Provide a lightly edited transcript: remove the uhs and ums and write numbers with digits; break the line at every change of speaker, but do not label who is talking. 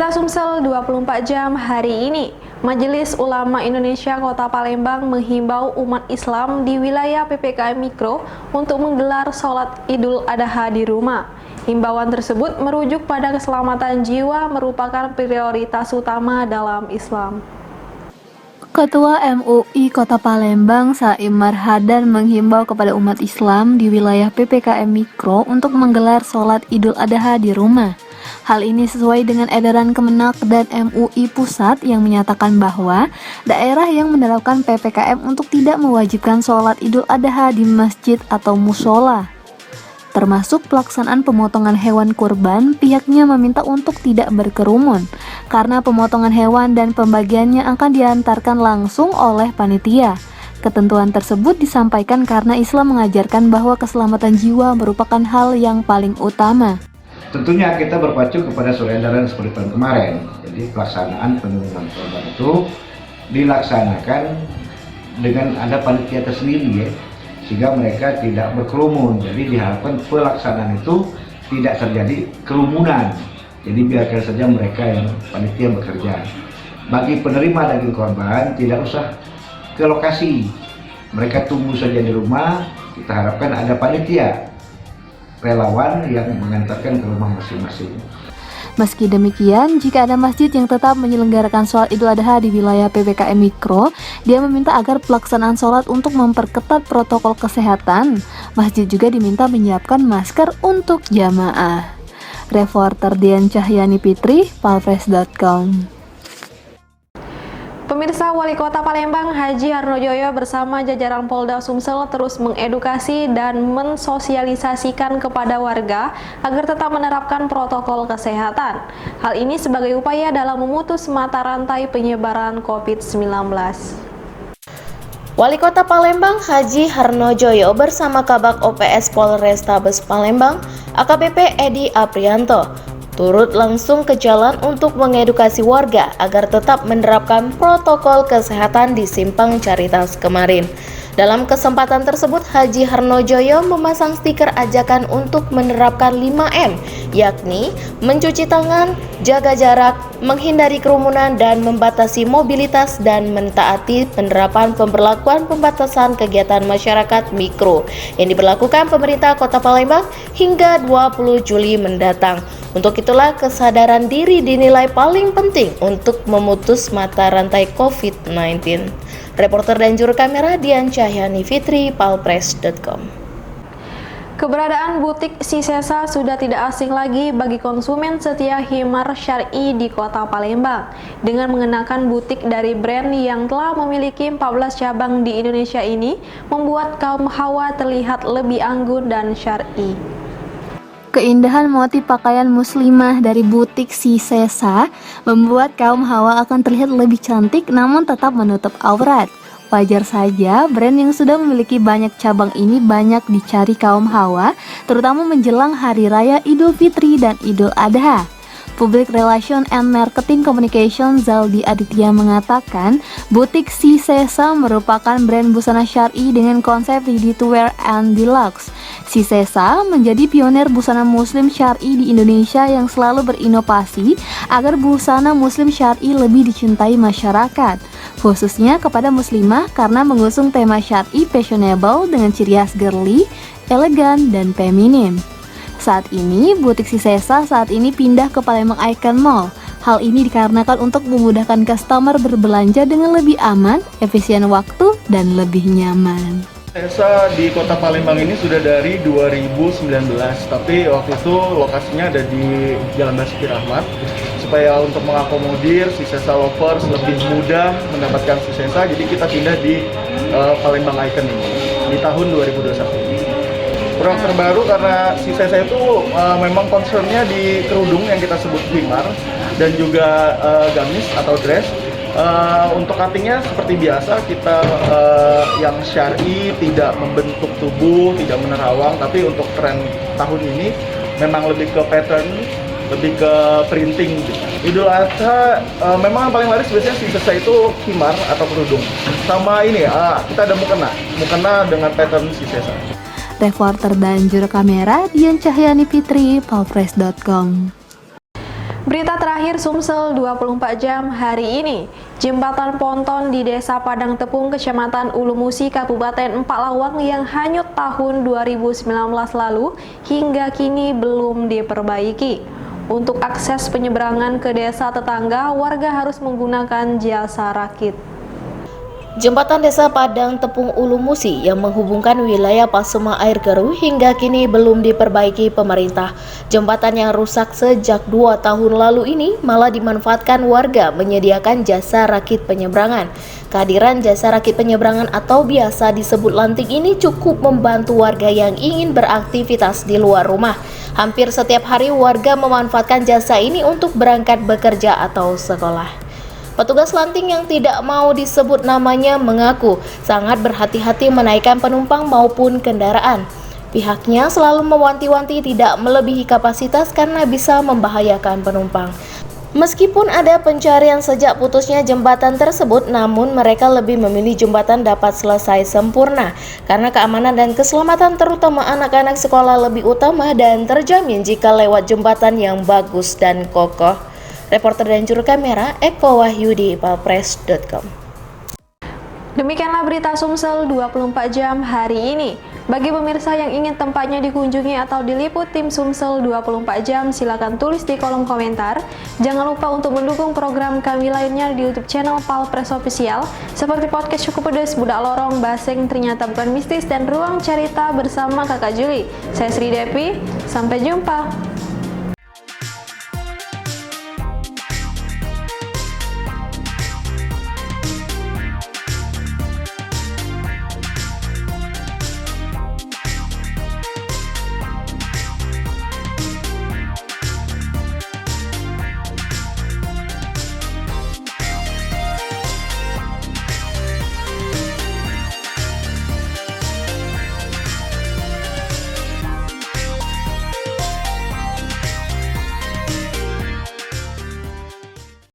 Berita Sumsel 24 jam hari ini, Majelis Ulama Indonesia Kota Palembang menghimbau umat Islam di wilayah PPKM Mikro untuk menggelar sholat Idul Adha di rumah. Himbauan tersebut merujuk pada keselamatan jiwa merupakan prioritas utama dalam Islam.
Ketua MUI Kota Palembang, Saim Marhadan menghimbau kepada umat Islam di wilayah PPKM Mikro untuk menggelar sholat Idul Adha di rumah. Hal ini sesuai dengan edaran Kemenak dan MUI Pusat yang menyatakan bahwa daerah yang menerapkan PPKM untuk tidak mewajibkan sholat Idul Adha di masjid atau musola. Termasuk pelaksanaan pemotongan hewan kurban, pihaknya meminta untuk tidak berkerumun, karena pemotongan hewan dan pembagiannya akan diantarkan langsung oleh panitia. Ketentuan tersebut disampaikan karena Islam mengajarkan bahwa keselamatan jiwa merupakan hal yang paling utama.
Tentunya kita berpacu kepada surat edaran seperti tahun kemarin. Jadi pelaksanaan penyembelihan korban itu dilaksanakan dengan ada panitia tersendiri ya, sehingga mereka tidak berkerumun. Jadi diharapkan pelaksanaan itu tidak terjadi kerumunan. Jadi biarkan saja mereka yang panitia bekerja. Bagi penerima daging korban tidak usah ke lokasi, mereka tunggu saja di rumah. Kita harapkan ada panitia relawan yang mengantarkan ke rumah masing-masing.
Meski demikian, jika ada masjid yang tetap menyelenggarakan sholat Idul Adha di wilayah PPKM Mikro, dia meminta agar pelaksanaan sholat untuk memperketat protokol kesehatan. Masjid juga diminta menyiapkan masker untuk jamaah. Reporter Dian Cahyani Fitri, palfresh.com.
Pemirsa, Wali Kota Palembang Haji Harnojoyo bersama jajaran Polda Sumsel terus mengedukasi dan mensosialisasikan kepada warga agar tetap menerapkan protokol kesehatan. Hal ini sebagai upaya dalam memutus mata rantai penyebaran COVID-19.
Wali Kota Palembang Haji Harnojoyo bersama Kabak OPS Polrestabes Palembang AKBP Edi Aprianto turut langsung ke jalan untuk mengedukasi warga agar tetap menerapkan protokol kesehatan di Simpang Caritas kemarin. Dalam kesempatan tersebut, Haji Harnojoyo memasang stiker ajakan untuk menerapkan 5M, yakni mencuci tangan, jaga jarak, menghindari kerumunan, dan membatasi mobilitas dan mentaati penerapan pemberlakuan pembatasan kegiatan masyarakat mikro yang diberlakukan pemerintah Kota Palembang hingga 20 Juli mendatang. Untuk itulah kesadaran diri dinilai paling penting untuk memutus mata rantai COVID-19. Reporter dan juru kamera Dian Cahyani Fitri, palfresh.com.
Keberadaan butik Sisesa sudah tidak asing lagi bagi konsumen setia Himar Syar'i di Kota Palembang. Dengan mengenakan butik dari brand yang telah memiliki 14 cabang di Indonesia ini, membuat kaum hawa terlihat lebih anggun dan syar'i.
Keindahan motif pakaian muslimah dari butik Sisesa membuat kaum hawa akan terlihat lebih cantik namun tetap menutup aurat. Wajar saja brand yang sudah memiliki banyak cabang ini banyak dicari kaum hawa, terutama menjelang Hari Raya Idul Fitri dan Idul Adha. Public Relation and Marketing Communication Zaldi Aditya mengatakan butik Sisesa merupakan brand busana syar'i dengan konsep ready to wear and deluxe. Sisesa menjadi pionir busana muslim syar'i di Indonesia yang selalu berinovasi agar busana muslim syar'i lebih dicintai masyarakat, khususnya kepada muslimah karena mengusung tema syar'i fashionable dengan ciri khas girly, elegan, dan feminim. Saat ini, butik Sisesa saat ini pindah ke Palembang Icon Mall. Hal ini dikarenakan untuk memudahkan customer berbelanja dengan lebih aman, efisien waktu, dan lebih nyaman.
Sisesa di Kota Palembang ini sudah dari 2019, tapi waktu itu lokasinya ada di Jalan Basuki Rahmat. Supaya untuk mengakomodir Sisesa lovers lebih mudah mendapatkan Sisesa, jadi kita pindah di Palembang Icon ini di tahun 2021. Produk terbaru karena Sisesa itu memang concernnya di kerudung yang kita sebut himar dan juga gamis atau dress. Untuk cuttingnya seperti biasa kita yang syar'i, tidak membentuk tubuh, tidak menerawang, tapi untuk tren tahun ini memang lebih ke pattern, lebih ke printing gitu. Idul Adha memang yang paling laris biasanya Sisesa itu himar atau kerudung. Sama ini kita ada mukena dengan pattern Sisesa.
Reporter dan juru kamera Dian Cahyani Fitri, palfresh.com.
Berita terakhir Sumsel 24 jam hari ini. Jembatan ponton di Desa Padang Tepung, Kecamatan Ulu Musi, Kabupaten Empak Lawang yang hanyut tahun 2019 lalu hingga kini belum diperbaiki. Untuk akses penyeberangan ke desa tetangga, warga harus menggunakan jasa rakit.
Jembatan Desa Padang Tepung Ulu Musi yang menghubungkan wilayah Pasuma Air Keruh hingga kini belum diperbaiki pemerintah. Jembatan yang rusak sejak 2 tahun lalu ini malah dimanfaatkan warga menyediakan jasa rakit penyeberangan. Kehadiran jasa rakit penyeberangan atau biasa disebut lantik ini cukup membantu warga yang ingin beraktivitas di luar rumah. Hampir setiap hari warga memanfaatkan jasa ini untuk berangkat bekerja atau sekolah. Petugas lanting yang tidak mau disebut namanya mengaku sangat berhati-hati menaikkan penumpang maupun kendaraan. Pihaknya selalu mewanti-wanti tidak melebihi kapasitas karena bisa membahayakan penumpang. Meskipun ada pencarian sejak putusnya jembatan tersebut, namun mereka lebih memilih jembatan dapat selesai sempurna karena keamanan dan keselamatan terutama anak-anak sekolah lebih utama dan terjamin jika lewat jembatan yang bagus dan kokoh. Reporter dan juru kamera Eko Wahyudi, palpres.com.
Demikianlah berita Sumsel 24 jam hari ini. Bagi pemirsa yang ingin tempatnya dikunjungi atau diliput tim Sumsel 24 jam, silakan tulis di kolom komentar. Jangan lupa untuk mendukung program kami lainnya di YouTube channel Palpres Official seperti podcast Cukup Pedes, Budak Lorong, Baseng Ternyata Bukan Mistis, dan Ruang Cerita bersama Kakak Juli. Saya Sri Depi, sampai jumpa.